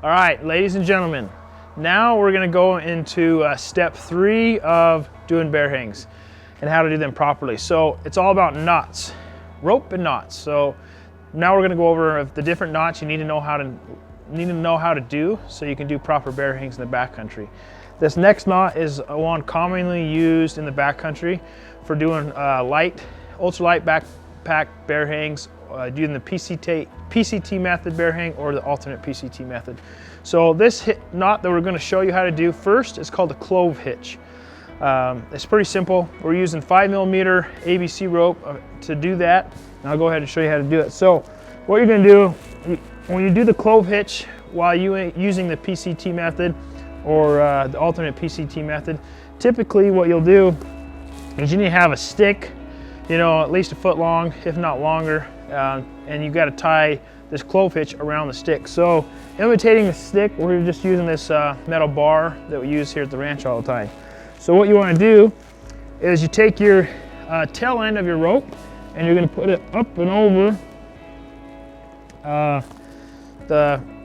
All right, ladies and gentlemen, now we're gonna go into step 3 of doing bear hangs and how to do them properly. So it's all about knots, rope and knots. So now we're gonna go over the different knots you need to know how to do so you can do proper bear hangs in the backcountry. This next knot is one commonly used in the backcountry for doing ultralight backpack bear hangs, doing the PCT method bear hang or the alternate PCT method. So this knot that we're going to show you how to do first is called the Clove hitch. It's pretty simple. We're using 5mm ABC rope to do that, and I'll go ahead and show you how to do it. So what you're going to do when you do the Clove hitch while using the PCT method or the alternate PCT method, typically what you'll do is you need to have a stick, at least a foot long, if not longer, and you've got to tie this Clove hitch around the stick. So imitating the stick, we're just using this metal bar that we use here at the ranch all the time. So what you want to do is you take your tail end of your rope and you're going to put it up and over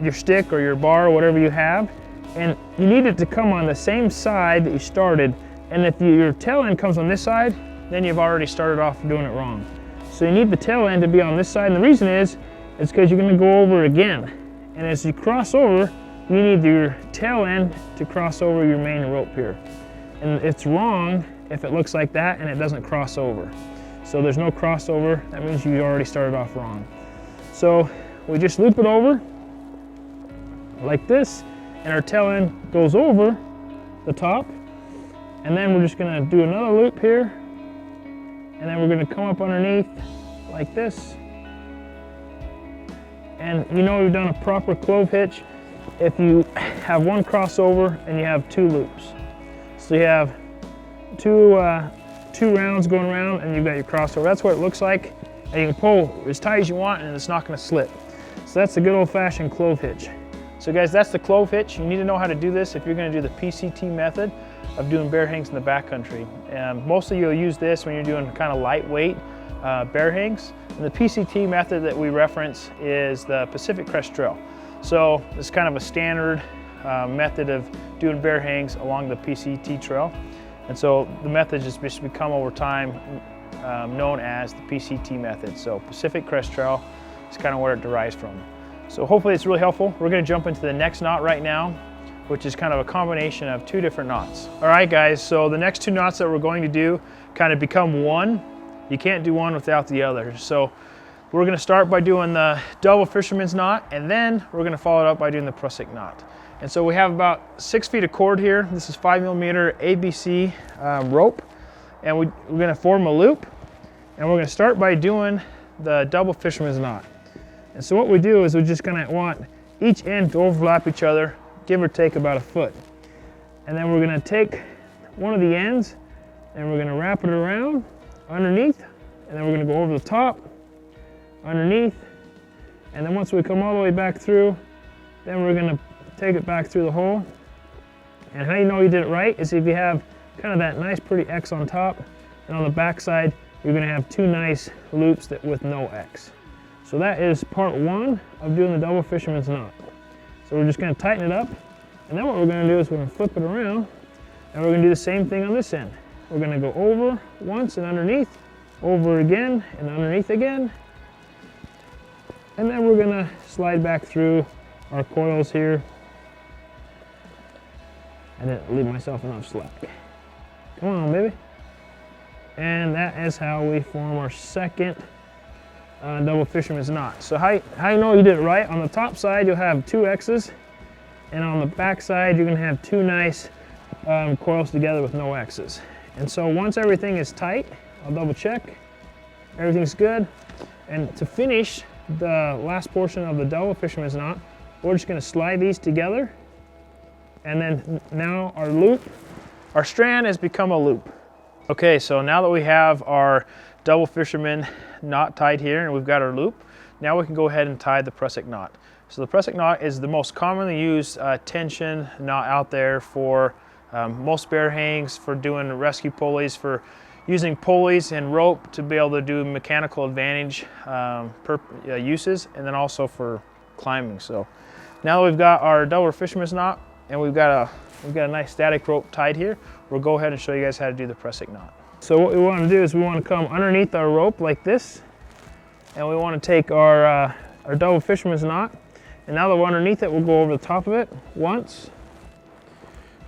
your stick or your bar or whatever you have, and you need it to come on the same side that you started. And if your tail end comes on this side, then you've already started off doing it wrong. So you need the tail end to be on this side, and the reason is because you're going to go over again. And as you cross over, you need your tail end to cross over your main rope here. And it's wrong if it looks like that and it doesn't cross over. So there's no crossover, that means you already started off wrong. So we just loop it over like this, and our tail end goes over the top. And then we're just going to do another loop here, and then we're going to come up underneath like this. And you've done a proper Clove hitch if you have one crossover and you have 2 loops. So you have two rounds going around and you've got your crossover. That's what it looks like, and you can pull as tight as you want and it's not going to slip. So that's the good old-fashioned Clove hitch. So guys, that's the Clove hitch. You need to know how to do this if you're going to do the PCT method of doing bear hangs in the backcountry. Mostly you'll use this when you're doing kind of lightweight bear hangs. And the PCT method that we reference is the Pacific Crest Trail. So it's kind of a standard method of doing bear hangs along the PCT trail. And so the method has just become over time known as the PCT method. So Pacific Crest Trail is kind of where it derives from. So hopefully it's really helpful. We're going to jump into the next knot right now, which is kind of a combination of 2 different knots. All right guys, so the next 2 knots that we're going to do kind of become one. You can't do one without the other. So we're going to start by doing the double fisherman's knot, and then we're going to follow it up by doing the prusik knot. And so we have about 6 feet of cord here. This is 5mm ABC rope, and we're going to form a loop, and we're going to start by doing the double fisherman's knot. And so what we do is we're just going to want each end to overlap each other, give or take about a foot. And then we're going to take one of the ends and we're going to wrap it around underneath, and then we're going to go over the top, underneath, and then once we come all the way back through, then we're going to take it back through the hole. And how you know you did it right is if you have kind of that nice pretty X on top, and on the back side you're going to have 2 nice loops with no X. So that is part 1 of doing the double fisherman's knot. So we're just going to tighten it up, and then what we're going to do is we're going to flip it around, and we're going to do the same thing on this end. We're going to go over once and underneath, over again and underneath again, and then we're going to slide back through our coils here. I didn't leave myself enough slack. Come on, baby. And that is how we form our second double fisherman's knot. So how you know you did it right? On the top side you'll have 2 X's, and on the back side you're going to have 2 nice coils together with no X's. And so once everything is tight, I'll double check, everything's good. And to finish the last portion of the double fisherman's knot, we're just going to slide these together, and then now our strand has become a loop. Okay, so now that we have our double fisherman knot tied here and we've got our loop, now we can go ahead and tie the prusik knot. So the prusik knot is the most commonly used tension knot out there for most bear hangs, for doing rescue pulleys, for using pulleys and rope to be able to do mechanical advantage uses, and then also for climbing. So Now that we've got our double fisherman's knot and we've got a nice static rope tied here, we'll go ahead and show you guys how to do the pressing knot. So what we want to do is we want to come underneath our rope like this, and we want to take our double fisherman's knot, and now that we're underneath it, we'll go over the top of it once,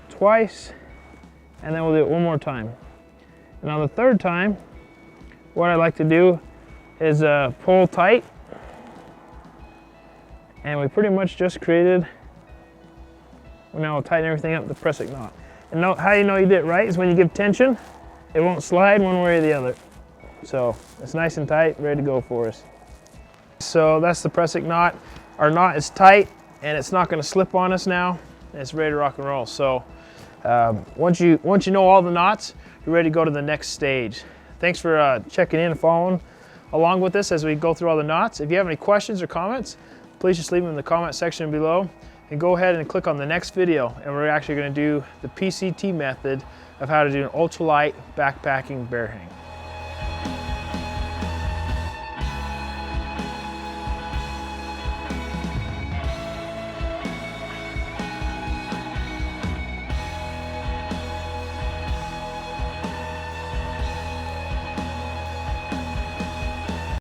twice, and then we'll do it one more time. And on the third time, what I like to do is pull tight, and we pretty much just created, now we'll tighten everything up, the pressing knot. And how you know you did it right is when you give tension, it won't slide one way or the other. So it's nice and tight, ready to go for us. So that's the pressing knot. Our knot is tight and it's not going to slip on us now. And it's ready to rock and roll. So once you know all the knots, you're ready to go to the next stage. Thanks for checking in and following along with us as we go through all the knots. If you have any questions or comments, please just leave them in the comment section below, and go ahead and click on the next video, and we're actually going to do the PCT method of how to do an ultralight backpacking bear hang.